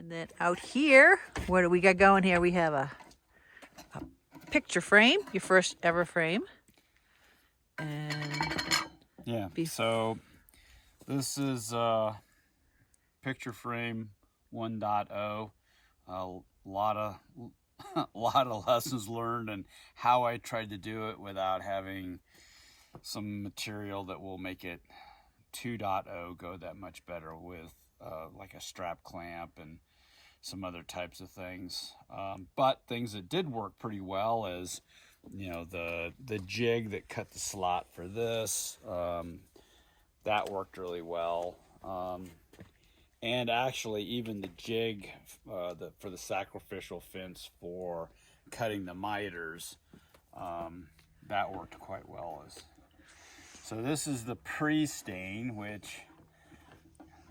And then out here, what do we got going here? We have a picture frame, your first ever frame. And yeah, so this is picture frame 1.0. A lot of lessons learned and how I tried to do it without having some material that will make it 2.0 go that much better with like a strap clamp and some other types of things. But things that did work pretty well is, you know, the jig that cut the slot for this, that worked really well. And actually even the jig for the sacrificial fence for cutting the miters, that worked quite well. So this is the pre-stain, which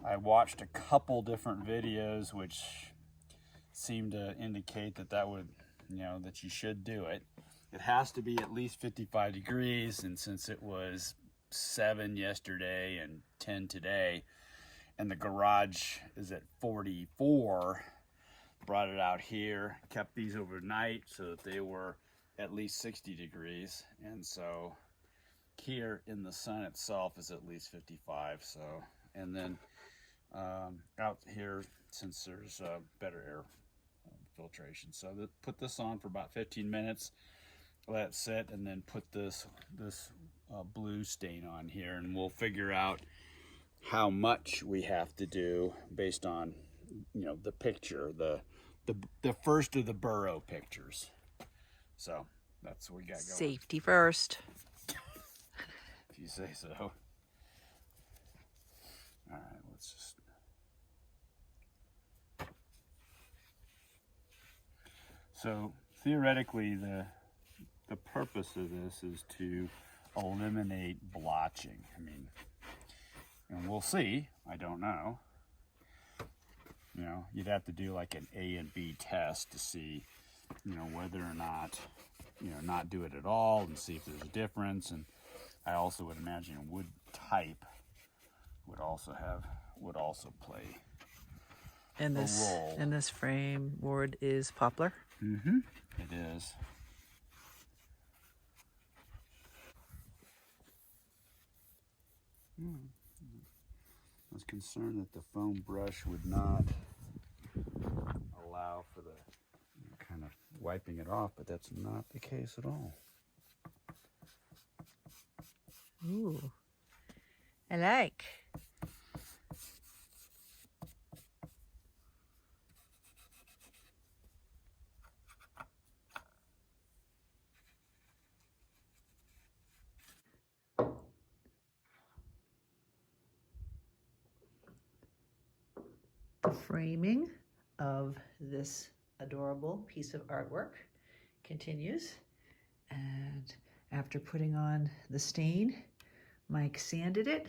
I watched a couple different videos which seemed to indicate that would, you know, that you should do it. It has to be at least 55 degrees, and since it was 7 yesterday and 10 today, and the garage is at 44, brought it out here, kept these overnight so that they were at least 60 degrees, and so here in the sun itself is at least 55. So, and then out here, since there's better air filtration, so put this on for about 15 minutes, let it sit, and then put this blue stain on here, and we'll figure out how much we have to do based on, you know, the picture, the first of the burrow pictures. So that's what we got going. Safety first. If you say so. All right, let's just. So theoretically, the purpose of this is to eliminate blotching. I mean, and we'll see. I don't know. You know, you'd have to do like an A and B test to see, you know, whether or not, you know, not do it at all and see if there's a difference. And I also would imagine wood type would also play a role. And this frame wood is poplar. Mm-hmm. It is. I was concerned that the foam brush would not allow for the kind of wiping it off, but that's not the case at all. Ooh, I like. The framing of this adorable piece of artwork continues, and after putting on the stain, Mike sanded it.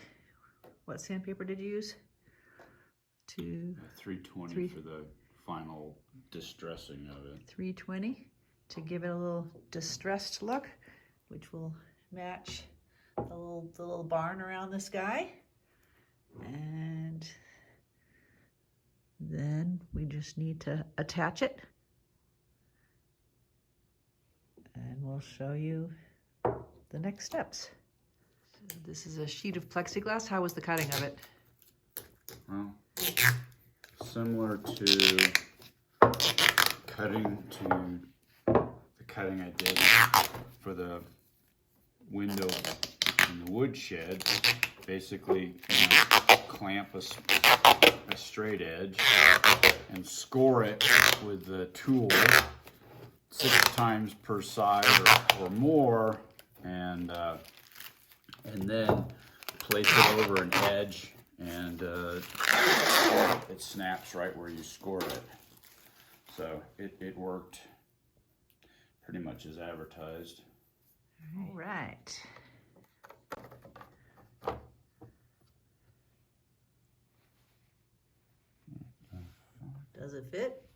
What sandpaper did you use? 320 for the final distressing of it. 320 to give it a little distressed look, which will match the little barn around this guy. And then we just need to attach it, and we'll show you the next steps. So this is a sheet of plexiglass. How was the cutting of it? Well, similar to the cutting I did for the window in the woodshed. Basically, you know, clamp a straight edge and score it with the tool 6 times per side or more, and then place it over an edge, and it snaps right where you scored it. So it worked pretty much as advertised. All right. Does it fit?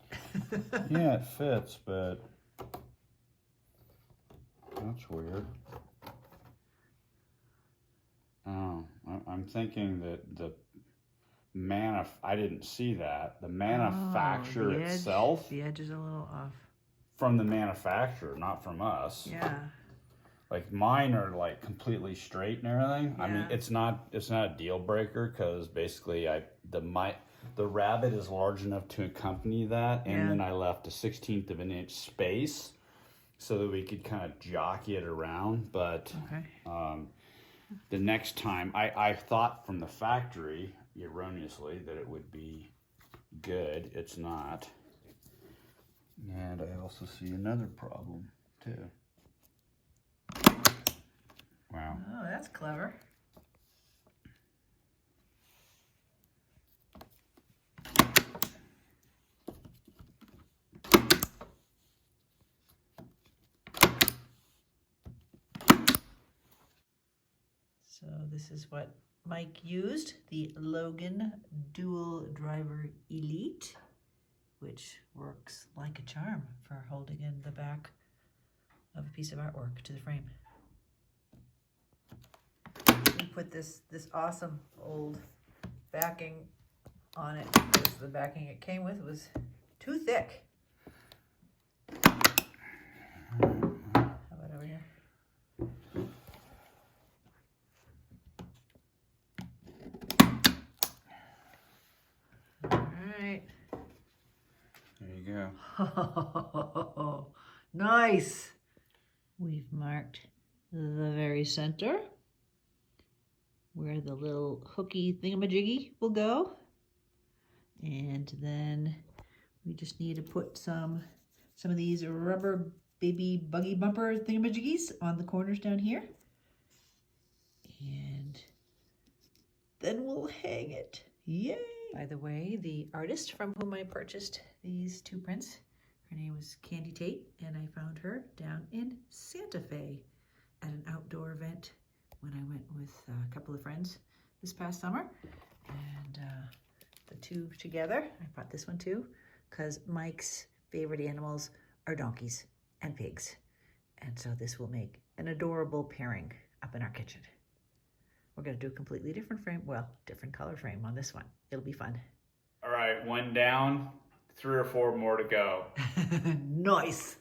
Yeah, it fits, but that's weird. Oh, I'm thinking that I didn't see that. The manufacturer itself. The edge is a little off. From the manufacturer, not from us. Yeah. Like mine are like completely straight and everything. Yeah. I mean, it's not a deal breaker because basically the rabbit is large enough to accompany that, and then I left a 1/16 of an inch space so that we could kind of jockey it around. But the next time, I thought from the factory erroneously that it would be good. It's not. And I also see another problem too. Wow. Oh, that's clever. So this is what Mike used, the Logan Dual Driver Elite, which works like a charm for holding in the back of a piece of artwork to the frame. We put this awesome old backing on it because the backing it came with was too thick. How about over here? All right. There you go. Nice. We've marked the very center where the little hooky thingamajiggy will go. And then we just need to put some of these rubber baby buggy bumper thingamajiggies on the corners down here. And then we'll hang it. Yay! By the way, the artist from whom I purchased these two prints, her name was Candy Tate, and I found her down in Santa Fe at an outdoor event when I went with a couple of friends this past summer. And the two together, I bought this one too, because Mike's favorite animals are donkeys and pigs. And so this will make an adorable pairing up in our kitchen. We're going to do a completely different frame, well, different color frame on this one. It'll be fun. All right, one down, 3 or 4 more to go. Nice.